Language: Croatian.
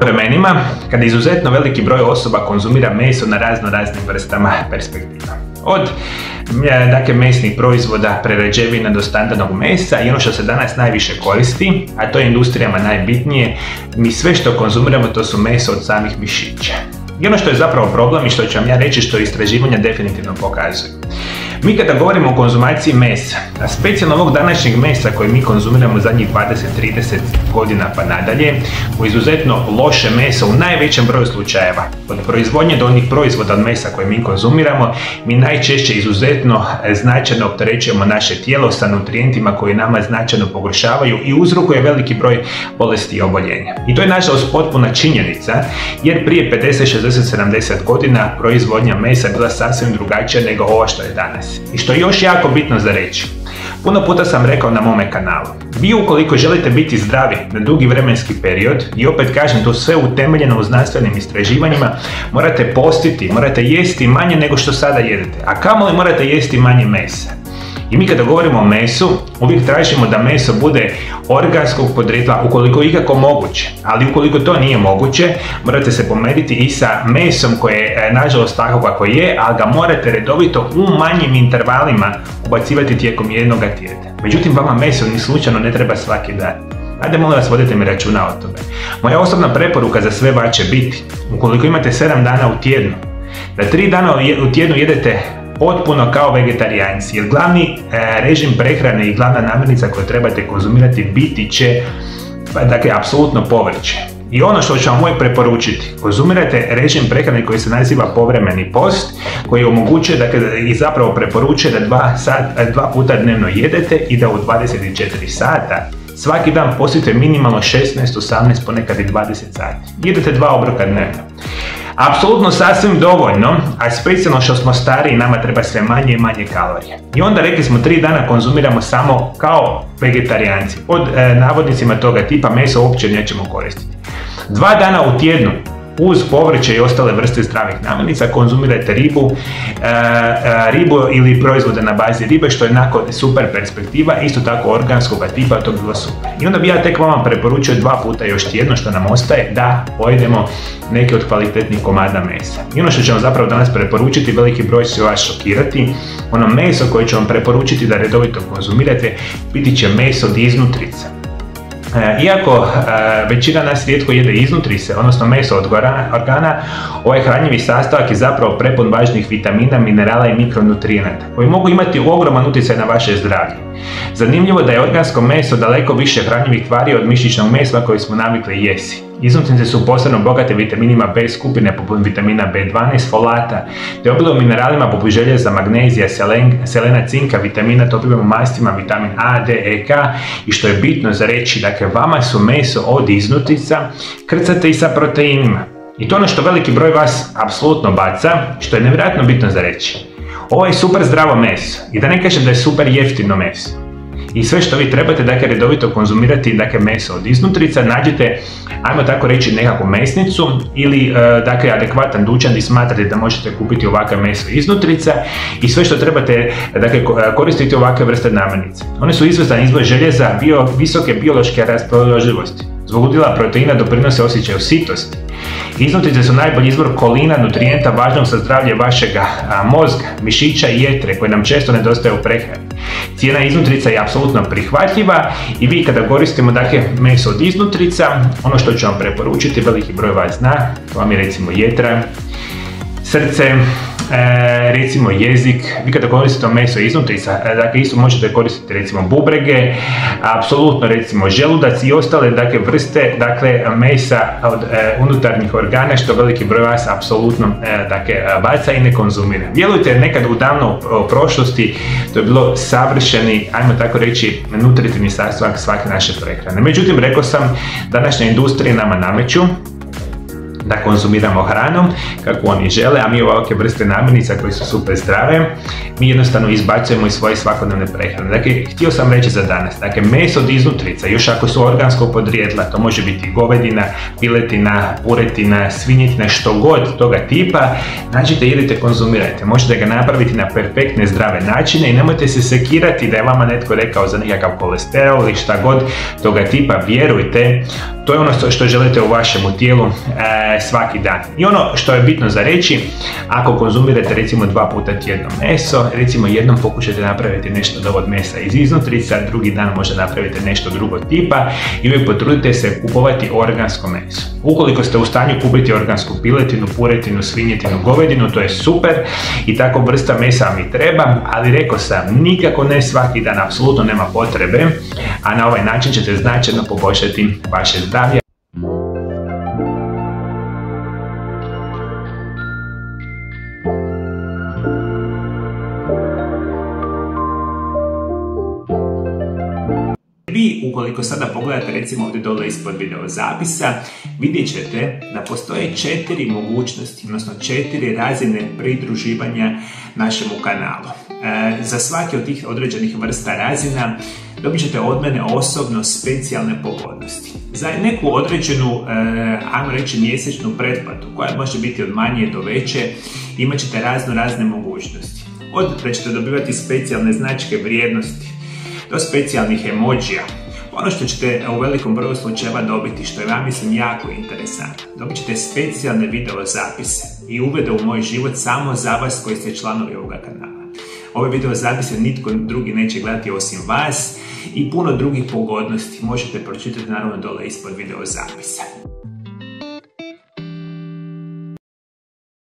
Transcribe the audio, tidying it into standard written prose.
Vremenima, kada izuzetno veliki broj osoba konzumira meso na raznim vrstama perspektiva. Od mesnih proizvoda, prerađevina do standardnog mesa i ono što se danas najviše koristi, a to je industrijama najbitnije, mi sve što konzumiramo to su meso od samih mišića. I ono što je zapravo problem i što ću vam ja reći, što istraživanja definitivno pokazuju. Mi kada govorimo o konzumaciji mesa, a specijalno ovog današnjeg mesa koje mi konzumiramo zadnjih 20-30 godina pa nadalje, u izuzetno loše meso u najvećem broju slučajeva, od proizvodnje do onih proizvoda od mesa koje mi konzumiramo, mi najčešće izuzetno značajno opterećujemo naše tijelo sa nutrijentima koji nama značajno pogoršavaju i uzrokuje veliki broj bolesti i oboljenja. I to je nažalost potpuna činjenica, jer prije 50, 60, 70 godina proizvodnja mesa je bila sasvim drugačija nego ova što je danas. I što je još jako bitno za reći, puno puta sam rekao na mome kanalu, vi ukoliko želite biti zdravi na dugi vremenski period, i opet kažem to sve utemeljeno u znanstvenim istraživanjima, morate postiti, morate jesti manje nego što sada jedete, a kamoli morate jesti manje mesa. I mi kada govorimo o mesu, uvijek tražimo da meso bude organskog podrijetla ukoliko je ikako moguće, ali ukoliko to nije moguće, morate se pomeriti i sa mesom koje je nažalost tako kako je, ali ga morate redovito u manjim intervalima ubacivati tijekom jednog tjedna. Međutim, vama meso ni slučajno ne treba svaki dan. Ajde, molim vas, vodite mi računa o tome. Moja osobna preporuka za sve vas će biti, ukoliko imate 7 dana u tjednu, da 3 dana u tjednu jedete potpuno kao vegetarijanci, jer glavni režim prehrane i glavna namirnica koju trebate konzumirati biti će, dakle, apsolutno povrće. I ono što ću vam uvijek preporučiti, konzumirajte režim prehrane koji se naziva povremeni post, koji omogućuje, dakle, i zapravo preporučuje da 2 puta dnevno jedete i da u 24 sata svaki dan postite minimalno 16, 18, ponekad i 20 sati. Jedete 2 obroka dnevno. Apsolutno sasvim dovoljno, a specijalno što smo stariji, nama treba sve manje i manje kalorije. I onda rekli smo 3 dana konzumiramo samo kao vegetarijanci. Pod navodnicima toga tipa meso uopće nećemo koristiti. 2 dana u tjednu uz povrće i ostale vrste zdravih namirnica konzumirajte ribu ili proizvode na bazi ribe, što je onako super perspektiva, isto tako organskog tipa, to bi bilo super. I onda bi ja tek vama preporučio 2 puta još tjedno što nam ostaje da pojedemo neke od kvalitetnih komada mesa. I ono što ću vam zapravo danas preporučiti, veliki broj će vas šokirati, ono meso koje ću vam preporučiti da redovito konzumirate, biti će meso od iznutrica. Iako većina nas rijetko jede iznutrice, odnosno meso od organa, ovaj hranjivi sastojak je zapravo prepun važnih vitamina, minerala i mikronutrijenata koji mogu imati ogroman utjecaj na vaše zdravlje. Zanimljivo da je organsko meso daleko više hranjivih tvari od mišićnog mesa koje smo navikli jesti. Iznutrice su posebno bogate vitaminima B skupine poput vitamina B12, folata, te obilom mineralima poput željeza, magnezija, selena, cinka, vitamina, topivima mastima, vitamin A, D, E, K, i što je bitno za reći, dakle, vama su meso od iznutrica krcate i sa proteinima. I to ono što veliki broj vas apsolutno baca, što je nevjerojatno bitno za reći. Ovo je super zdravo meso i da ne kažem da je super jeftino meso. I sve što vi trebate, dakle, redovito konzumirati, dakle, meso od iznutrica, nađite, ajmo tako reći, nekakvu mesnicu ili, dakle, adekvatan dućan gdje smatrate da možete kupiti ovakav meso iznutrica, i sve što trebate, dakle, koristiti ovakve vrste namirnica. One su izvrstan izvor željeza, visoke biološke raspoloživosti. Zbog udjela proteina doprinose osjećaju sitosti. Iznutrice su najbolji izvor kolina, nutrijenta važnog za zdravlje vašeg mozga, mišića i jetre koje nam često nedostaje u prehrani. Cijena iznutrica je apsolutno prihvatljiva i vi kada koristimo, dakle, meso od iznutrica, ono što ću vam preporučiti, veliki broj vas zna, to vam je recimo jetra, srce, recimo jezik. Vi kada koristite meso iznutrica, dakle, isto možete koristiti recimo bubrege, apsolutno recimo želudac i ostale, dakle, vrste, dakle, mesa od unutarnjih organa, što veliki broj vas apsolutno, dakle, baca i ne konzumira. Vjerujte, nekad u davno prošlosti to je bilo savršeni, ajmo tako reći, nutritivni sastojak svake naše prehrane. Međutim, rekao sam, današnja industrija nama nameću da konzumiramo hranom kako oni žele, a mi ovakve vrste namirnica koje su super zdrave, mi jednostavno izbacujemo iz svoje svakodnevne prehrane. Dakle, htio sam reći za danas, dakle, meso od iznutrica, još ako su organskog podrijetla, to može biti govedina, piletina, puretina, svinjetina, što god toga tipa, nađite, idete, konzumirajte. Možete ga napraviti na perfektne zdrave načine i nemojte se sekirati da je vama netko rekao za nekakav kolesterol ili šta god toga tipa, vjerujte, to je ono što želite u vašemu tijelu svaki dan. I ono što je bitno za reći, ako konzumirate recimo 2 puta tjedno meso, recimo jednom pokušajte napraviti nešto od mesa iz iznutrica, drugi dan možda napravite nešto drugo tipa i uvijek potrudite se kupovati organsko meso. Ukoliko ste u stanju kupiti organsku piletinu, puretinu, svinjetinu, govedinu, to je super i tako vrsta mesa mi treba, ali rekao sam, nikako ne svaki dan, apsolutno nema potrebe, a na ovaj način ćete značajno poboljšati vaše zdravlje. Vi, ukoliko sada pogledate recimo ovdje dole ispod video zapisa, vidjet ćete da postoje 4 mogućnosti, odnosno 4 razine pridruživanja našemu kanalu. Za svaki od tih određenih vrsta razina dobit ćete od mene osobno specijalne pogodnosti. Za neku određenu, ajmo reći, mjesečnu pretplatu, koja može biti od manje do veće, imat ćete razne mogućnosti. Od da ćete dobivati specijalne značke vrijednosti, do specijalnih emojija. Ono što ćete u velikom broju slučajeva dobiti, što je ja mislim jako interesantno, dobit ćete specijalne video zapise i uvede u moj život samo za vas koji ste članovi ovoga kanala. Ove video zapise nitko drugi neće gledati osim vas i puno drugih pogodnosti možete pročitati naravno dole ispod video zapisa.